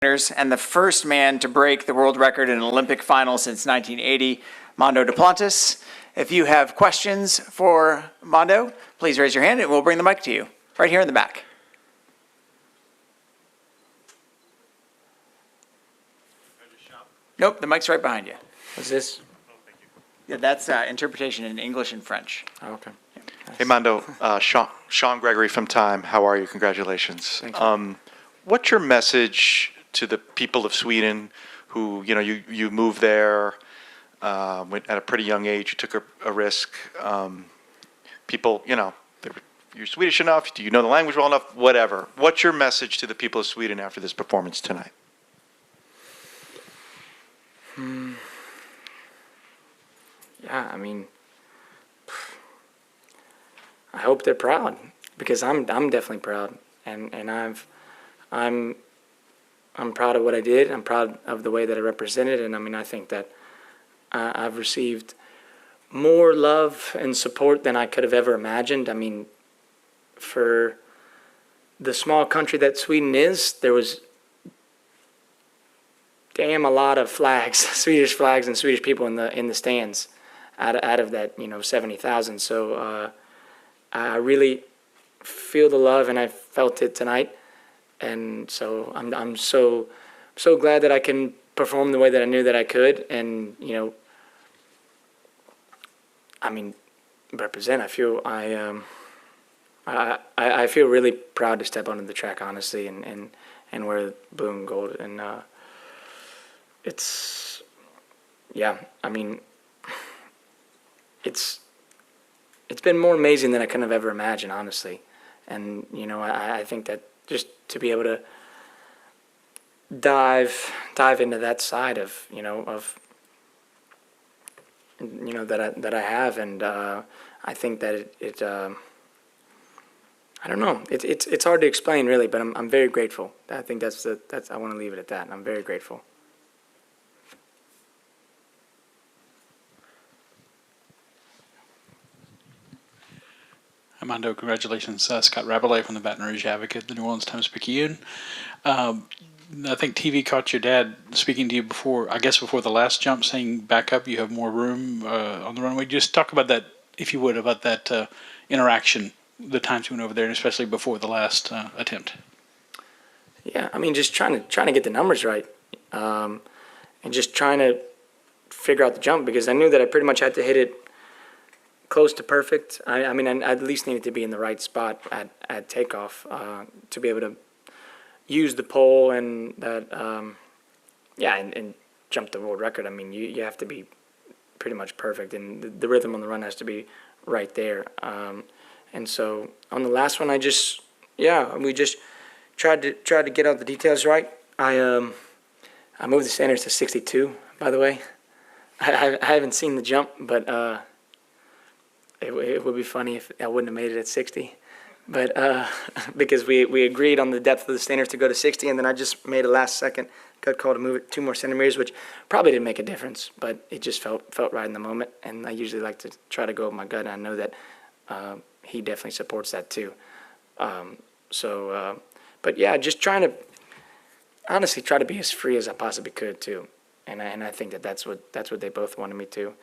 and the first man to break the world record in an Olympic final since 1980, Mondo Duplantis. If you have questions for Mondo, please raise your hand and we'll bring the mic to you. Right here in the back. Nope, the mic's right behind you. What's this? Yeah, that's interpretation in English and French. Oh, okay. Hey, Mondo, Sean Gregory from Time. How are you? Congratulations. Thank you. What's your message to the people of Sweden who, you moved there at a pretty young age, you took a risk. People, you're Swedish enough, do you know the language well enough, whatever. What's your message to the people of Sweden after this performance tonight? Yeah, I hope they're proud, because I'm definitely proud, and I'm proud of what I did. I'm proud of the way that I represented, and I think that I've received more love and support than I could have ever imagined. For the small country that Sweden is, there was damn a lot of flags, Swedish flags and Swedish people in the stands, out of that 70,000. So I really feel the love, and I felt it tonight, and so I'm so glad that I can perform the way that I knew that I could, and represent. I feel really proud to step onto the track, honestly, and wear blue and gold, and it's been more amazing than I could have ever imagined, honestly. And I think that just to be able to dive into that side of that I have, and I think that it I don't know, it's hard to explain, really, but I'm very grateful. I think that's I want to leave it at that. I'm very grateful. Mondo, congratulations. Scott Rabelais from the Baton Rouge Advocate, the New Orleans Times-Picayune. I think TV caught your dad speaking to you before the last jump, saying back up, you have more room on the runway. Just talk about that, if you would, about that interaction, the times you went over there, and especially before the last attempt. Yeah, just trying to get the numbers right, and just trying to figure out the jump, because I knew that I pretty much had to hit it close to perfect. I at least needed to be in the right spot at takeoff to be able to use the pole and that, and jump the world record. You have to be pretty much perfect, and the rhythm on the run has to be right there. And so on the last one, we just tried to get all the details right. I moved the standards to 62, by the way. I haven't seen the jump, but it would be funny if I wouldn't have made it at 60, but because we agreed on the depth of the standards to go to 60, and then I just made a last-second gut call to move it 2 more centimeters, which probably didn't make a difference, but it just felt right in the moment, and I usually like to try to go with my gut, and I know that he definitely supports that too. But yeah, just trying to honestly try to be as free as I possibly could too, and I think that's what they both wanted me to.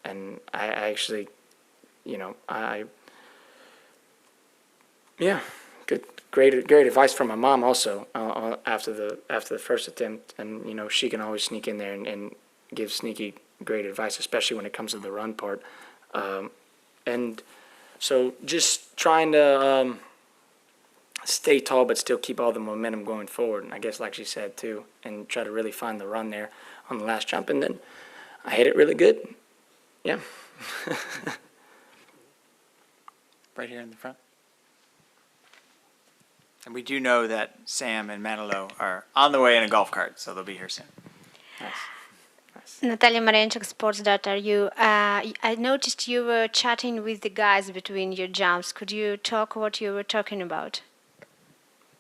And I actually, great advice from my mom also after the first attempt, and she can always sneak in there and give sneaky great advice, especially when it comes to the run part, and so just trying to stay tall but still keep all the momentum going forward, and I guess like she said too, and try to really find the run there on the last jump, and then I hit it really good. Yeah. Right here in the front. And we do know that Sam and Manilo are on the way in a golf cart, so they'll be here soon. Nice. Natalia Marenchuk, Sports Data. I noticed you were chatting with the guys between your jumps. Could you talk what you were talking about?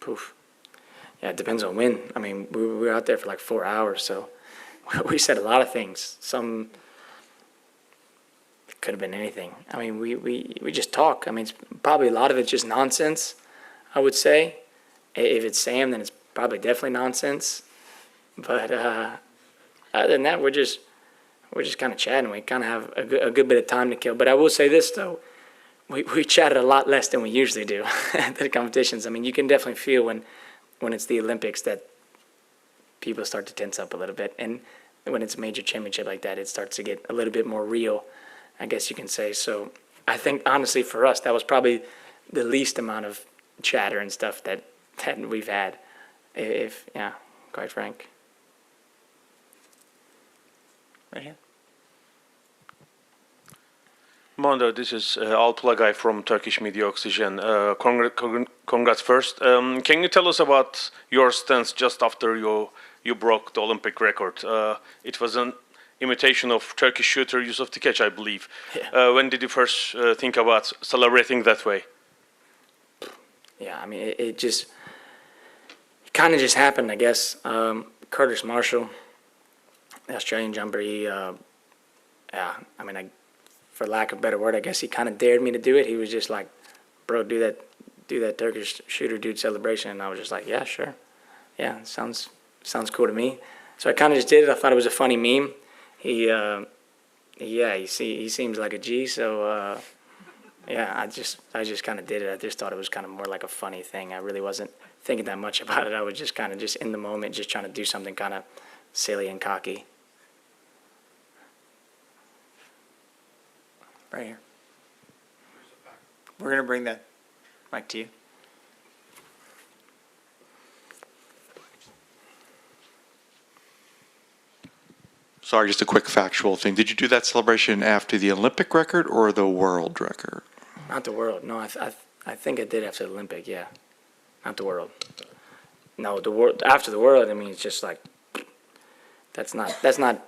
Poof. Yeah, it depends on when. We were out there for like 4 hours, so we said a lot of things. Some could have been anything. We just talk. It's probably a lot of it's just nonsense, I would say. If it's Sam, then it's probably definitely nonsense. But other than that, we're just kind of chatting. We kind of have a good bit of time to kill. But I will say this though, we chatted a lot less than we usually do at the competitions. I mean, you can definitely feel when it's the Olympics that people start to tense up a little bit, and when it's a major championship like that, it starts to get a little bit more real, I guess you can say. So I think honestly for us, that was probably the least amount of chatter and stuff that we've had, if yeah, quite frank. Right here. Mondo, this is Alpula from Turkish Media Oxygen. Congrats first. Can you tell us about your stance just after you broke the Olympic record? It was an imitation of Turkish shooter Yusuf Tikeç, I believe. Yeah. When did you first think about celebrating that way? Yeah, I mean, it kind of just happened, I guess. Curtis Marshall, the Australian jumper, for lack of a better word, I guess he kind of dared me to do it. He was just like, bro, do that Turkish shooter dude celebration. And I was just like, yeah, sure. Yeah, sounds cool to me. So I kind of just did it. I thought it was a funny meme. He seems like a G. So yeah, I just kind of did it. I just thought it was kind of more like a funny thing. I really wasn't thinking that much about it. I was just kind of just in the moment, just trying to do something kind of silly and cocky. Right here. We're going to bring the mic to you. Sorry, just a quick factual thing. Did you do that celebration after the Olympic record or the world record? Not the world. No, I think I did after the Olympic. Yeah, not the world. No, the world after the world. I mean, it's just like that's not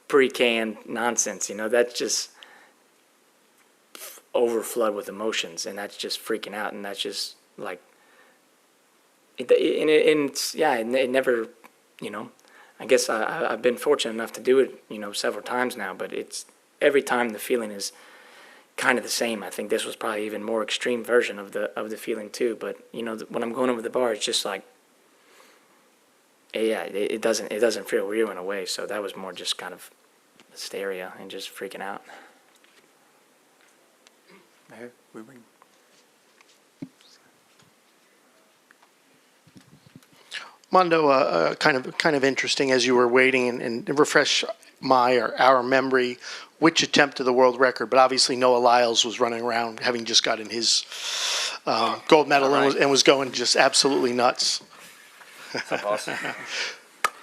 pre-canned nonsense. You know, that's just overflood with emotions, and that's just freaking out, and that's just like it never, you know. I guess I've been fortunate enough to do it, you know, several times now, but it's every time the feeling is kind of the same. I think this was probably even more extreme version of the feeling too. But you know, when I'm going over the bar, it's just like, yeah, it doesn't feel real in a way. So that was more just kind of hysteria and just freaking out. We bring. Mondo, kind of interesting as you were waiting and refresh my or our memory, which attempt of the world record, but obviously Noah Lyles was running around having just gotten his gold medal and was going just absolutely nuts. That's awesome.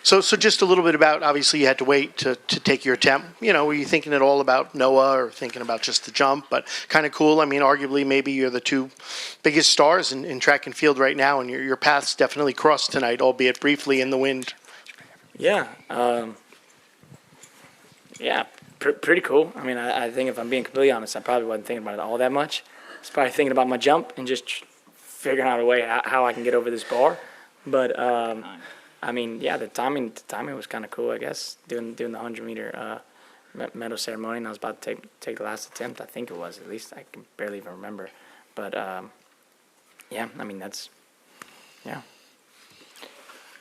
So just a little bit about, obviously you had to wait to take your attempt. You know, were you thinking at all about Noah or thinking about just the jump? But kind of cool. I mean, arguably maybe you're the two biggest stars in track and field right now, and your paths definitely crossed tonight, albeit briefly in the wind. Yeah. Pretty cool. I mean, I think if I'm being completely honest, I probably wasn't thinking about it all that much. I was probably thinking about my jump and just figuring out a way how I can get over this bar. But I mean, yeah, the timing was kind of cool, I guess. Doing the 100-meter medal ceremony, and I was about to take the last attempt. I think it was, at least I can barely even remember. But yeah, I mean yeah.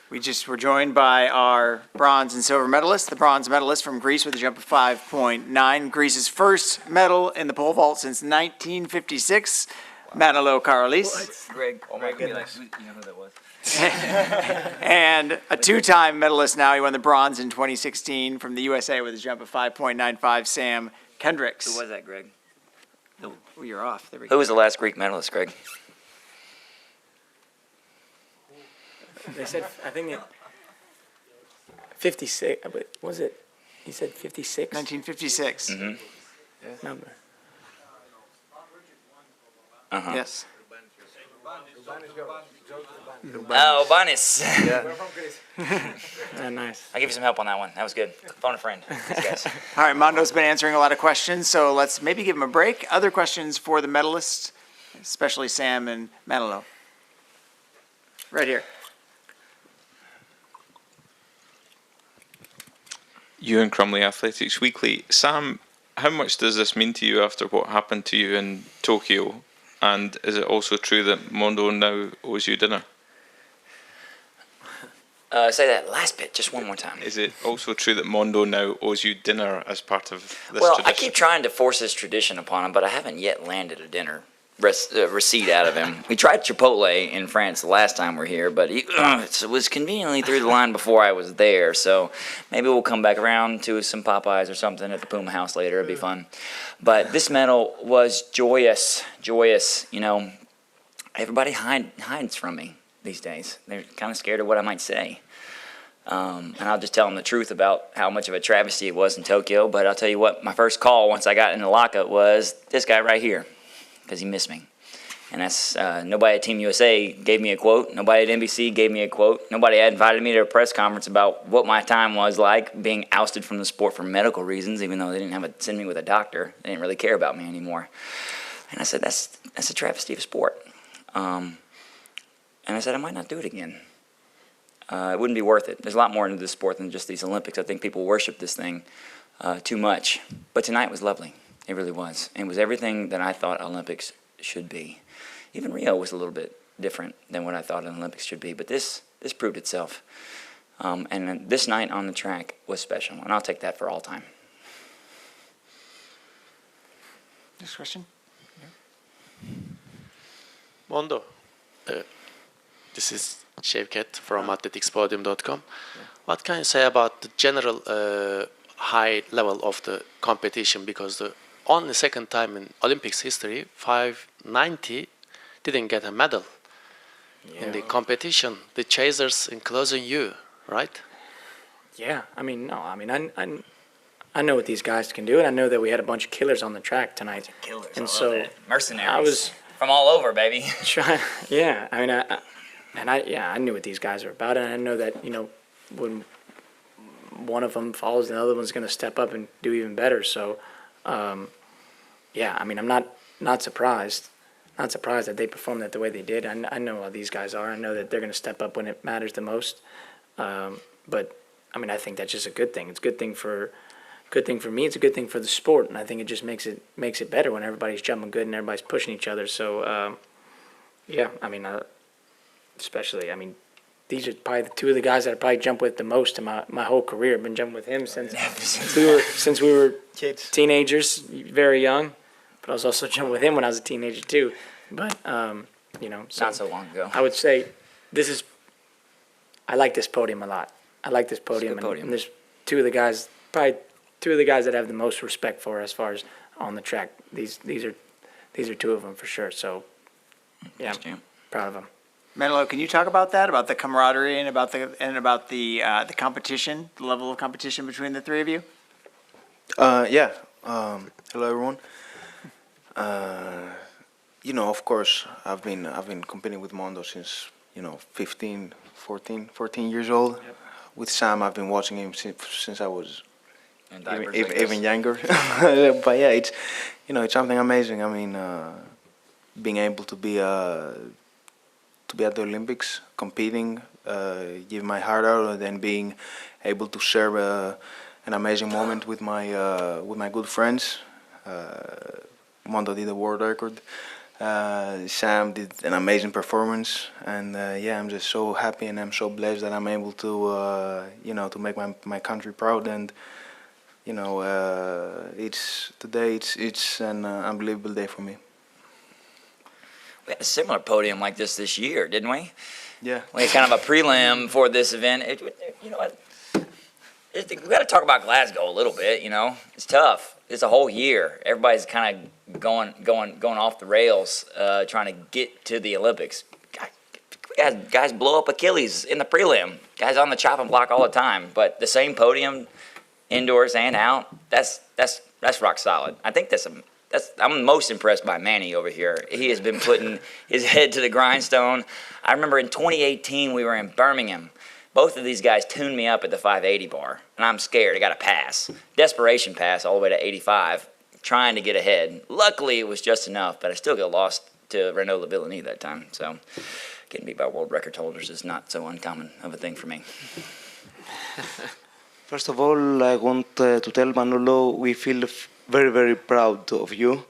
We just were joined by our bronze and silver medalists. The bronze medalist from Greece with a jump of 5.9. Greece's first medal in the pole vault since 1956. Emmanouil Karalis. Greg, oh my goodness. You know who that was? And a two-time medalist now. He won the bronze in 2016 from the USA with a jump of 5.95, Sam Kendricks. Who was that, Greg? Oh, you're off. There we Who go. was the last Greek medalist, Greg? They said, I think it 56. Was it? He said 56. 1956. Number. Uh-huh. Yes. Oh, Banis. Nice. I'll give you some help on that one. That was good. Phone a friend. These guys. All right, Mondo's been answering a lot of questions, so let's maybe give him a break. Other questions for the medalists, especially Sam and Emmanouil. Right here. Ewan Crumley, Athletics Weekly. Sam, how much does this mean to you after what happened to you in Tokyo? And is it also true that Mondo now owes you dinner? Say that last bit just one more time. Is it also true that Mondo now owes you dinner as part of this Well, tradition? I keep trying to force this tradition upon him, but I haven't yet landed a dinner receipt out of him. We tried Chipotle in France the last time we were here, but it was conveniently through the line before I was there. So maybe we'll come back around to some Popeyes or something at the Puma House later. It'd be fun. But this medal was joyous. You know, everybody hides from me these days. They're kind of scared of what I might say. And I'll just tell them the truth about how much of a travesty it was in Tokyo. But I'll tell you what, my first call once I got in the lockup was this guy right here, because he missed me. And that's nobody at Team USA gave me a quote. Nobody at NBC gave me a quote. Nobody had invited me to a press conference about what my time was like being ousted from the sport for medical reasons, even though they didn't have to send me with a doctor. They didn't really care about me anymore. And I said, that's a travesty of sport. And I said, I might not do it again. It wouldn't be worth it. There's a lot more into this sport than just these Olympics. I think people worship this thing too much. But tonight was lovely. It really was. It was everything that I thought Olympics should be. Even Rio was a little bit different than what I thought an Olympics should be. But this proved itself. And this night on the track was special. And I'll take that for all time. Next question. Mondo, this is Şevket from atleticspodium.com. What can you say about the general high level of the competition? Because the only second time in Olympics history, 590 didn't get a medal in the competition. The chasers including you, right? Yeah, I mean, no, I mean, I know what these guys can do, and I know that we had a bunch of killers on the track tonight. Killers, and I so love that. Mercenaries. I was from all over, baby. trying. Yeah, I mean, I knew what these guys were about, and I know that when one of them falls, the other one's going to step up and do even better. So, yeah, I mean, I'm not surprised. Not surprised that they performed that the way they did. I know how these guys are. I know that they're going to step up when it matters the most. But I mean, I think that's just a good thing. It's a good thing for me. It's a good thing for the sport, and I think it just makes it better when everybody's jumping good and everybody's pushing each other. So, yeah, I mean, especially, I mean, these are probably the two of the guys that I probably jumped with the most in my whole career. I've been jumping with him since we were Kids. teenagers, very young. But I was also jumping with him when I was a teenager too. But Not so long ago. I would say I like this podium a lot. I like this podium, good podium. and there's probably two of the guys that I have the most respect for as far as on the track. These are two of them for sure. So yeah, Thanks, Jim. proud of them. Manolo, can you talk about that, about the camaraderie and about the competition, the level of competition between the three of you? Yeah. Hello, everyone. Of course, I've been competing with Mondo since 14 years old. Yep. With Sam, I've been watching him since I was And diapers, I even guess. younger. But yeah, it's something amazing. I mean, being able to be at the Olympics, competing, giving my heart out, and then being able to share an amazing moment with my good friends. Mondo did a world record. Sam did an amazing performance, and yeah, I'm just so happy and I'm so blessed that I'm able to to make my country proud. And it's an unbelievable day for me. We had a similar podium like this year, didn't we? Yeah. We had kind of a prelim for this event. You know what? We got to talk about Glasgow a little bit. It's tough. It's a whole year. Everybody's kind of going off the rails, trying to get to the Olympics. Guys blow up Achilles in the prelim. Guys on the chopping block all the time. But the same podium, indoors and out. That's rock solid. I think I'm most impressed by Manny over here. He has been putting his head to the grindstone. I remember in 2018 we were in Birmingham. Both of these guys tuned me up at the 580 bar, and I'm scared. I got a pass, desperation pass all the way to 85, trying to get ahead. Luckily, it was just enough, but I still got lost to Renaud Lavillenie that time. So getting beat by world record holders is not so uncommon of a thing for me. First of all, I want to tell Manolo we feel very, very proud of you.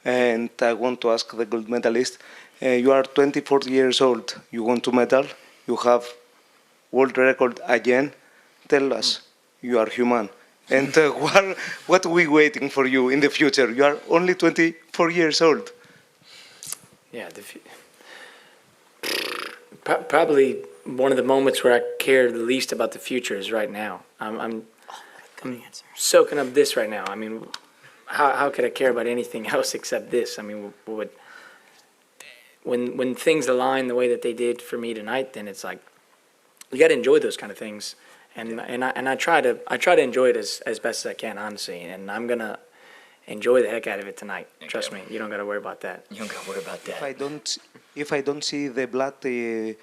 And I want to ask the gold medalist, you are 24 years old, you won 2 medals, you have world record again, tell us you are human. And what are we waiting for you in the future? You are only 24 years old. Yeah, probably one of the moments where I care the least about the future is right now. I'm soaking up this right now. I mean, how could I care about anything else except this? I mean, when things align the way that they did for me tonight, then it's like you got to enjoy those kind of things, and I try to enjoy it as best as I can, honestly, and I'm gonna enjoy the heck out of it tonight. Trust me, you don't got to worry about that. You don't got to worry about that. If I don't see the blood to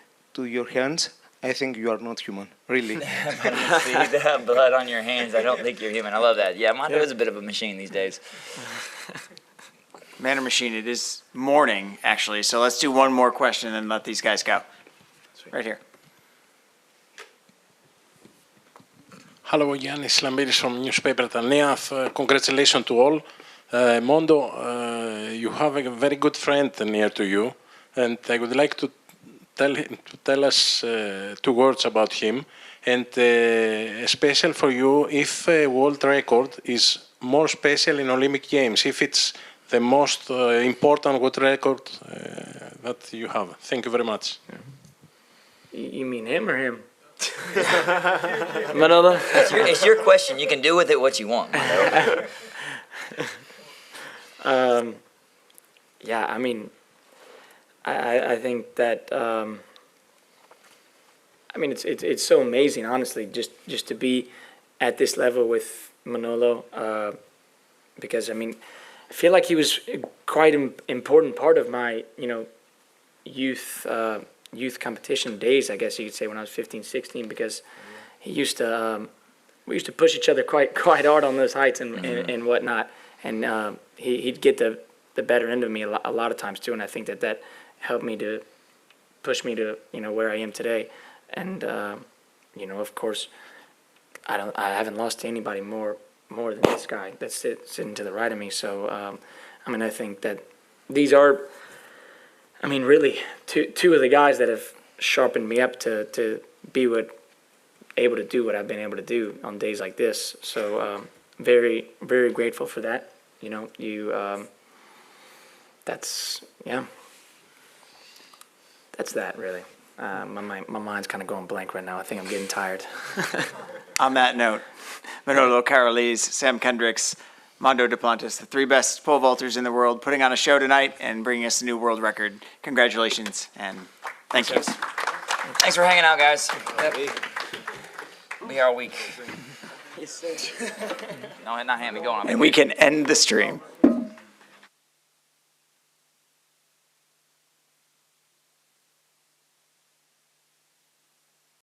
your hands, I think you are not human, really. See that blood on your hands, I don't think you're human. I love that. Yeah, Mondo is a bit of a machine these days. Man or machine, it is morning, actually, so let's do one more question and let these guys go. Right here. Hello, Yannis Lambiris from newspaper Tanea. Congratulations to all. Mondo, you have a very good friend near to you, and I would like to tell us 2 words about him, and special for you if a world record is more special in Olympic Games, if it's the most important world record that you have. Thank you very much. You mean him or him? Manolo? It's your question. You can do with it what you want. Yeah, I mean, I think that I mean it's so amazing, honestly, just to be at this level with Manolo, because I mean I feel like he was quite an important part of my youth competition days, I guess you could say, when I was 15, 16, because he used to we used to push each other quite hard on those heights and whatnot, and he'd get the better end of me a lot of times too, and I think that helped me to push me to where I am today, and of course I haven't lost to anybody more than this guy that's sitting to the right of me. So I mean, I think that these are, I mean, really two of the guys that have sharpened me up to be able to do what I've been able to do on days like this. So very, very grateful for that. That's that really. My mind's kind of going blank right now. I think I'm getting tired. On that note, Emmanouil Karalis, Sam Kendricks, Mondo Duplantis, the 3 best pole vaulters in the world, putting on a show tonight and bringing us a new world record. Congratulations and thank you. Thanks for hanging out, guys. We are weak. No, not him. Go on. And we can end the stream.